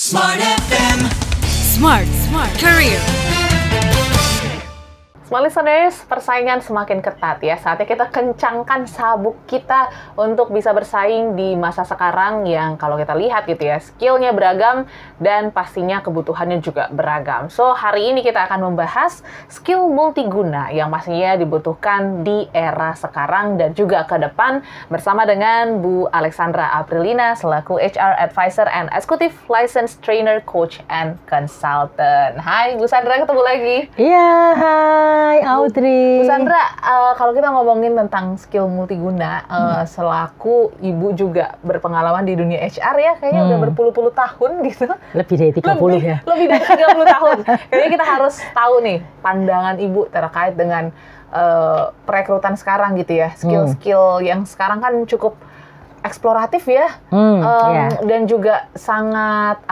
Smart FM. Smart Career. Smart listeners, persaingan semakin ketat ya. Saatnya kita kencangkan sabuk kita untuk bisa bersaing di masa sekarang yang kalau kita lihat gitu ya, skillnya beragam dan pastinya kebutuhannya juga beragam. So, hari ini kita akan membahas skill multiguna yang pastinya dibutuhkan di era sekarang dan juga ke depan bersama dengan Bu Alexandra Aprilina selaku HR Advisor and Executive License Trainer, Coach, and Consultant. Hai Bu Sandra, ketemu lagi. Iya, hai Audrey. Bu Sandra, kalau kita ngomongin tentang skill multiguna, selaku ibu juga berpengalaman di dunia HR ya, kayaknya udah berpuluh-puluh tahun gitu. Lebih dari 30 ya? Lebih dari 30 tahun. Kayaknya kita harus tahu nih, pandangan ibu terkait dengan perekrutan sekarang gitu ya. Skill-skill yang sekarang kan cukup eksploratif ya. Dan juga sangat,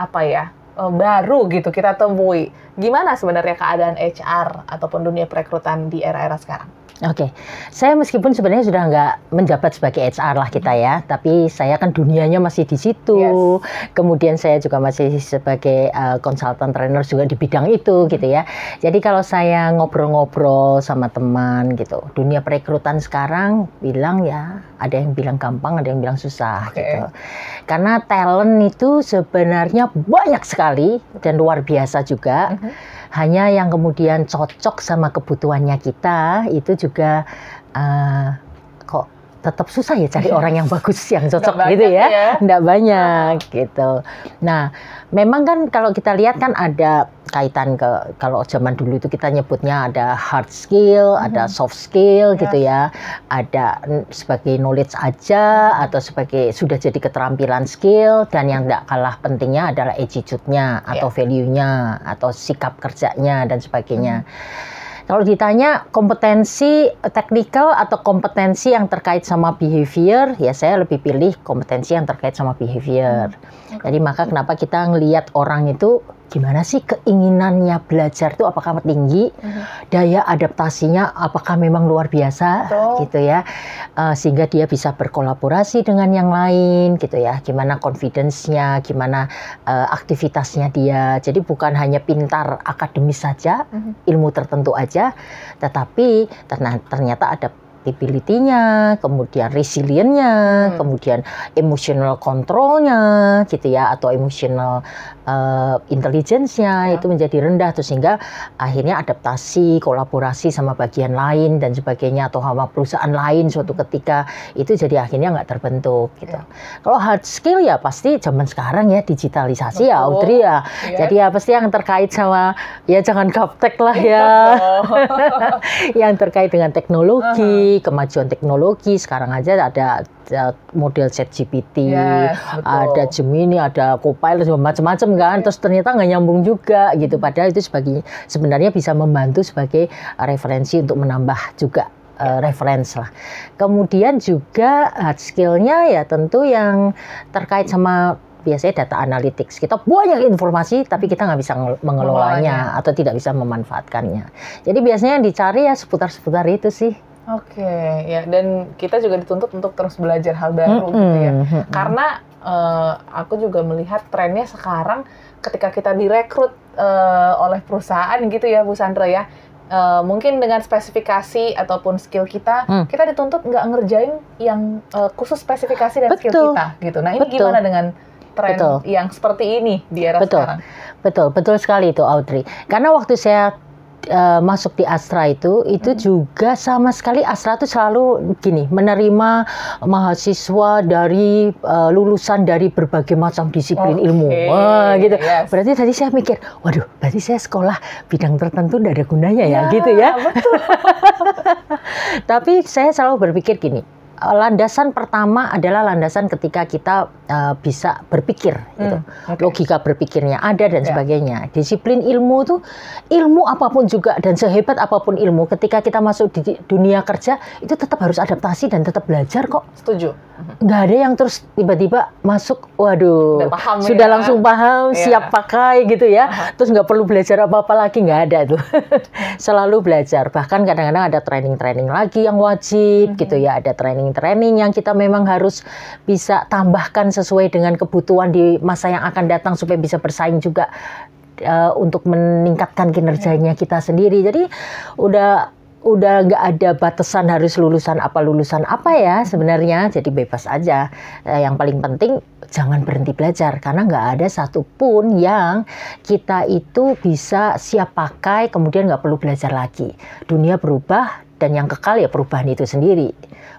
baru gitu kita temui. Gimana sebenarnya keadaan HR ataupun dunia perekrutan di era-era sekarang? Oke, saya meskipun sebenarnya sudah nggak menjabat sebagai HR lah kita ya, tapi saya kan dunianya masih di situ. Yes. Kemudian saya juga masih sebagai konsultan trainer juga di bidang itu gitu ya. Jadi kalau saya ngobrol-ngobrol sama teman gitu, dunia perekrutan sekarang bilang ya, ada yang bilang gampang, ada yang bilang susah gitu. Karena talent itu sebenarnya banyak sekali dan luar biasa juga. Hanya yang kemudian cocok sama kebutuhannya kita itu juga kok tetap susah ya cari orang yang bagus, yang cocok gitu ya. Nggak banyak gitu. Nah, memang kan kalau kita lihat kan ada kaitan ke, kalau zaman dulu itu kita nyebutnya ada hard skill, ada soft skill gitu ya. Ada sebagai knowledge aja atau sebagai sudah jadi keterampilan skill, dan yang nggak kalah pentingnya adalah attitude-nya atau value-nya atau sikap kerjanya dan sebagainya. Kalau ditanya kompetensi teknikal atau kompetensi yang terkait sama behavior, ya saya lebih pilih kompetensi yang terkait sama behavior. Jadi maka kenapa kita ngelihat orang itu gimana sih keinginannya belajar itu apakah tinggi, daya adaptasinya apakah memang luar biasa gitu ya, sehingga dia bisa berkolaborasi dengan yang lain gitu ya, gimana confidence-nya, gimana aktivitasnya dia. Jadi bukan hanya pintar akademis saja, ilmu tertentu aja, tetapi ternyata ada ability-nya, kemudian resilient-nya, kemudian emotional control-nya gitu ya, atau emotional intelligence-nya itu menjadi rendah tuh, sehingga akhirnya adaptasi, kolaborasi sama bagian lain dan sebagainya atau sama perusahaan lain suatu ketika itu jadi akhirnya nggak terbentuk gitu. Kalau hard skill ya pasti zaman sekarang ya digitalisasi ya Audrey ya. Jadi ya pasti yang terkait sama ya jangan gaptek lah ya. Yang terkait dengan teknologi, kemajuan teknologi, sekarang aja ada model ChatGPT, ada Gemini, ada Copilot, macam-macam kan. Terus ternyata nggak nyambung juga gitu. Padahal itu sebenarnya bisa membantu sebagai referensi untuk menambah juga reference lah. Kemudian juga hard skill-nya ya tentu yang terkait sama biasanya data analytics. Kita banyak informasi tapi kita nggak bisa mengelolanya atau tidak bisa memanfaatkannya. Jadi biasanya yang dicari ya seputar-seputar itu sih. Oke, ya, dan kita juga dituntut untuk terus belajar hal baru gitu ya. Karena aku juga melihat trennya sekarang ketika kita direkrut oleh perusahaan gitu ya Bu Sandra ya, mungkin dengan spesifikasi ataupun skill kita, kita dituntut nggak ngerjain yang khusus spesifikasi dan skill kita gitu. Nah ini gimana dengan tren yang seperti ini di era sekarang? Betul sekali itu Audrey. Karena waktu saya masuk di Astra itu juga sama sekali Astra itu selalu gini, menerima mahasiswa dari lulusan dari berbagai macam disiplin ilmu. Wah, gitu. Berarti tadi saya mikir, waduh, berarti saya sekolah bidang tertentu tidak ada gunanya ya gitu ya. Betul. Tapi saya selalu berpikir gini, landasan pertama adalah landasan ketika kita bisa berpikir gitu. Logika berpikirnya ada dan sebagainya. Disiplin ilmu tuh, ilmu apapun juga dan sehebat apapun ilmu, ketika kita masuk di dunia kerja itu tetap harus adaptasi dan tetap belajar kok. Setuju. Nggak ada yang terus tiba-tiba masuk, waduh, sudah langsung paham, siap pakai gitu ya. Terus nggak perlu belajar apa-apa lagi, nggak ada tuh. Selalu belajar. Bahkan kadang-kadang ada training-training lagi yang wajib gitu ya. Ada training training yang kita memang harus bisa tambahkan sesuai dengan kebutuhan di masa yang akan datang supaya bisa bersaing juga untuk meningkatkan kinerjanya kita sendiri. Jadi udah nggak ada batasan harus lulusan apa ya sebenarnya, jadi bebas aja. Yang paling penting jangan berhenti belajar, karena nggak ada satupun yang kita itu bisa siap pakai kemudian nggak perlu belajar lagi. Dunia berubah dan yang kekal ya perubahan itu sendiri.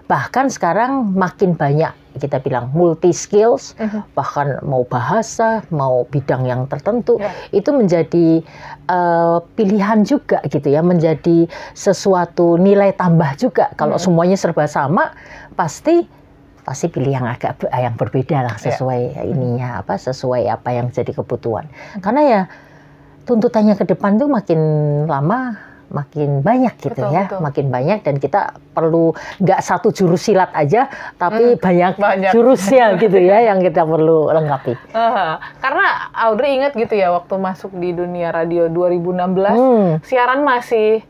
Bahkan sekarang makin banyak kita bilang multi skills, bahkan mau bahasa, mau bidang yang tertentu, itu menjadi pilihan juga gitu ya, menjadi sesuatu nilai tambah juga. Kalau semuanya serba sama, pasti pilih yang yang berbeda lah sesuai ininya sesuai apa yang jadi kebutuhan. Karena ya tuntutannya ke depan tuh makin lama makin banyak gitu betul. Makin banyak, dan kita perlu nggak satu jurus silat aja, tapi banyak jurusnya gitu ya yang kita perlu lengkapi. Karena Audrey ingat gitu ya, waktu masuk di dunia radio 2016, siaran masih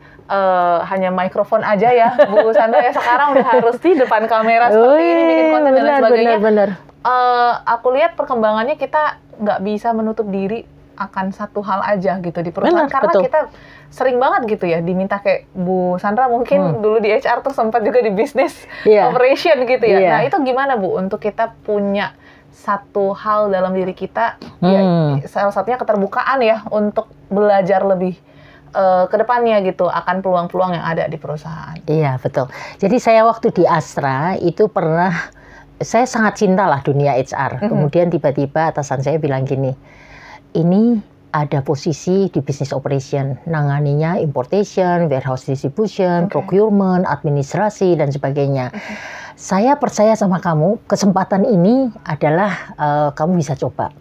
hanya mikrofon aja ya, Bu Sandra ya. Sekarang udah harus di depan kamera seperti ini, bikin konten dan sebagainya. Benar. Aku lihat perkembangannya kita nggak bisa menutup diri akan satu hal aja gitu di perusahaan. Karena betul. Kita sering banget gitu ya diminta, kayak Bu Sandra mungkin dulu di HR terus sempat juga di bisnis operation gitu ya. Nah itu gimana Bu untuk kita punya satu hal dalam diri kita, ya, salah satunya keterbukaan ya untuk belajar lebih ke depannya gitu akan peluang-peluang yang ada di perusahaan. Iya betul. Jadi saya waktu di Astra itu pernah, saya sangat cinta lah dunia HR. Kemudian tiba-tiba atasan saya bilang gini, ini ada posisi di business operation, nanganinya importation, warehouse distribution, procurement, administrasi, dan sebagainya. Saya percaya sama kamu, kesempatan ini adalah kamu bisa coba.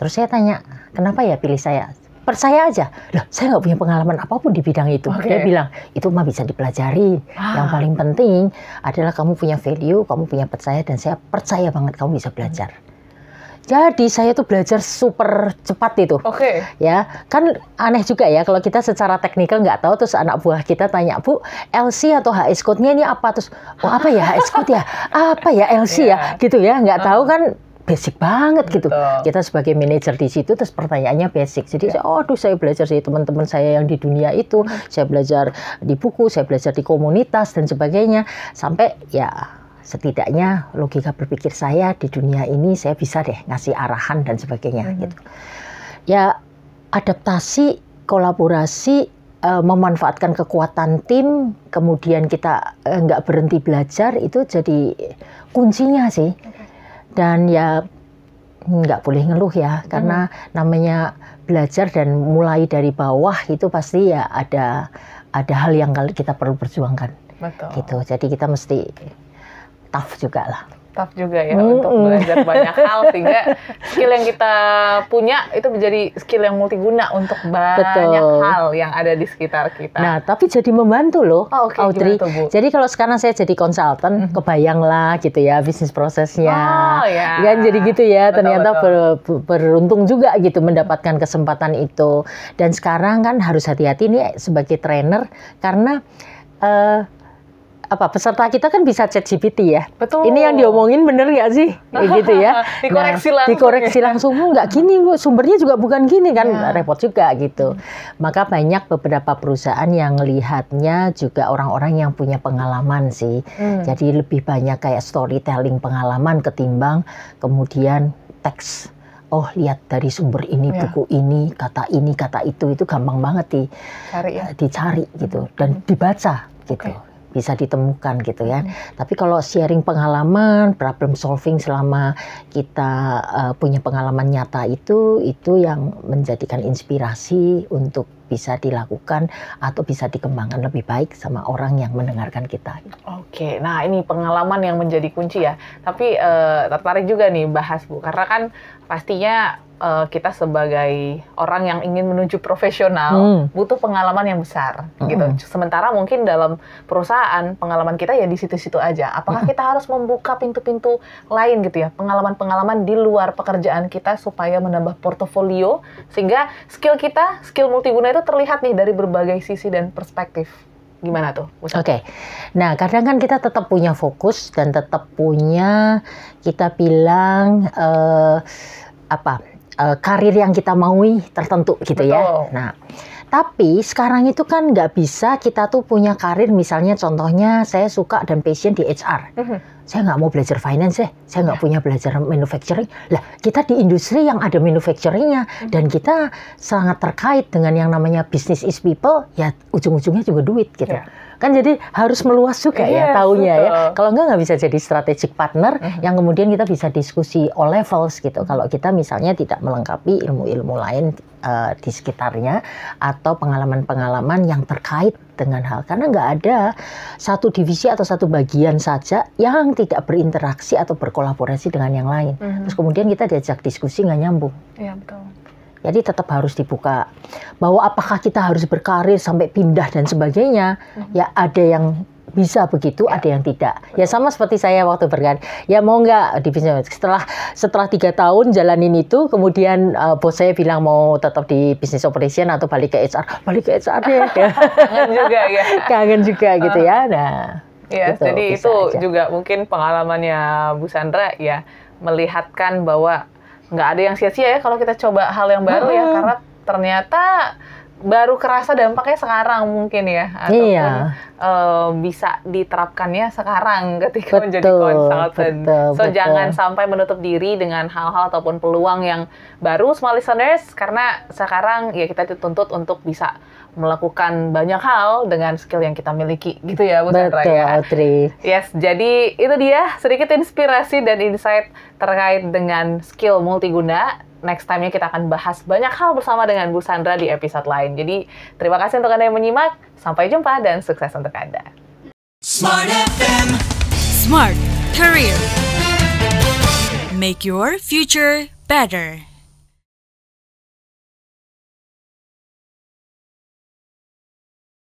Terus saya tanya, kenapa ya pilih saya? Percaya aja. Loh, saya nggak punya pengalaman apapun di bidang itu. Dia bilang, itu mah bisa dipelajari. Yang paling penting adalah kamu punya value, kamu punya percaya, dan saya percaya banget kamu bisa belajar. Jadi saya tuh belajar super cepat itu, ya kan aneh juga ya kalau kita secara teknikal nggak tahu, terus anak buah kita tanya, Bu, LC atau HS code-nya ini apa? Terus, oh apa ya HS code ya? Apa ya LC ya? Gitu ya, nggak tahu kan, basic banget gitu. Kita sebagai manajer di situ, terus pertanyaannya basic. Jadi saya belajar dari teman-teman saya yang di dunia itu, saya belajar di buku, saya belajar di komunitas dan sebagainya, sampai ya setidaknya logika berpikir saya di dunia ini saya bisa deh ngasih arahan dan sebagainya gitu. Ya adaptasi, kolaborasi, memanfaatkan kekuatan tim, kemudian kita nggak berhenti belajar, itu jadi kuncinya sih. Dan ya nggak boleh ngeluh ya, karena namanya belajar dan mulai dari bawah itu pasti ya ada hal yang kita perlu perjuangkan. Betul. Gitu. Jadi kita mesti tough juga lah. Tough juga ya untuk belajar banyak hal, sehingga skill yang kita punya itu menjadi skill yang multiguna untuk banyak hal yang ada di sekitar kita. Nah, tapi jadi membantu loh, Audrey. Jadi kalau sekarang saya jadi konsultan, kebayang lah gitu ya bisnis prosesnya. Kan jadi gitu ya, ternyata beruntung juga gitu mendapatkan kesempatan itu. Dan sekarang kan harus hati-hati nih sebagai trainer, karena peserta kita kan bisa chat GPT ya. Betul. Ini yang diomongin bener nggak sih? Gitu ya. Dikoreksi langsung. Dikoreksi langsung. Nggak gini, sumbernya juga bukan gini kan. Repot juga gitu. Maka banyak beberapa perusahaan yang melihatnya juga orang-orang yang punya pengalaman sih. Jadi lebih banyak kayak storytelling pengalaman ketimbang kemudian teks. Oh, lihat dari sumber ini, buku ini, kata itu gampang banget dicari gitu dan dibaca gitu. Bisa ditemukan gitu ya. Tapi kalau sharing pengalaman, problem solving selama kita punya pengalaman nyata itu yang menjadikan inspirasi untuk bisa dilakukan atau bisa dikembangkan lebih baik sama orang yang mendengarkan kita. Oke, nah ini pengalaman yang menjadi kunci ya. Tapi tertarik juga nih bahas Bu, karena kan pastinya kita sebagai orang yang ingin menuju profesional butuh pengalaman yang besar gitu. Sementara mungkin dalam perusahaan pengalaman kita ya di situ-situ aja. Apakah kita harus membuka pintu-pintu lain gitu ya, pengalaman-pengalaman di luar pekerjaan kita supaya menambah portofolio, sehingga skill multiguna itu terlihat nih dari berbagai sisi dan perspektif. Gimana tuh? Oke. Nah, kadang kan kita tetap punya fokus dan tetap punya, kita bilang karir yang kita maui tertentu gitu ya. Nah, tapi sekarang itu kan nggak bisa kita tuh punya karir, misalnya contohnya saya suka dan passion di HR. Saya nggak mau belajar finance saya nggak punya belajar manufacturing. Lah, kita di industri yang ada manufacturingnya dan kita sangat terkait dengan yang namanya business is people, ya ujung-ujungnya juga duit gitu. Kan jadi harus meluas juga ya taunya ya. Kalau nggak bisa jadi strategic partner yang kemudian kita bisa diskusi all levels gitu. Kalau kita misalnya tidak melengkapi ilmu-ilmu lain di sekitarnya atau pengalaman-pengalaman yang terkait dengan hal. Karena nggak ada satu divisi atau satu bagian saja yang tidak berinteraksi atau berkolaborasi dengan yang lain. Terus kemudian kita diajak diskusi nggak nyambung. Iya, betul. Jadi tetap harus dibuka bahwa apakah kita harus berkarir sampai pindah dan sebagainya. Ya ada yang bisa begitu, ada yang tidak. Ya sama seperti saya waktu berkarir. Ya mau nggak di bisnis. Setelah 3 tahun jalanin itu, kemudian bos saya bilang mau tetap di business operation atau balik ke HR. Balik ke HR deh. Kangen juga ya. Kangen juga gitu ya. Nah, ya, gitu, jadi itu aja. juga mungkin pengalamannya Bu Sandra ya, melihatkan bahwa nggak ada yang sia-sia ya kalau kita coba hal yang baru ya, karena ternyata baru kerasa dampaknya sekarang mungkin ya, ataupun bisa diterapkannya sekarang ketika menjadi konsultan. Jangan sampai menutup diri dengan hal-hal ataupun peluang yang baru, small listeners, karena sekarang ya kita dituntut untuk bisa melakukan banyak hal dengan skill yang kita miliki gitu ya Bu Sandra ya. Audrey. Yes, jadi itu dia sedikit inspirasi dan insight terkait dengan skill multiguna. Next time-nya kita akan bahas banyak hal bersama dengan Bu Sandra di episode lain. Jadi terima kasih untuk Anda yang menyimak. Sampai jumpa dan sukses untuk Anda. Smart FM. Smart Career. Make your future better.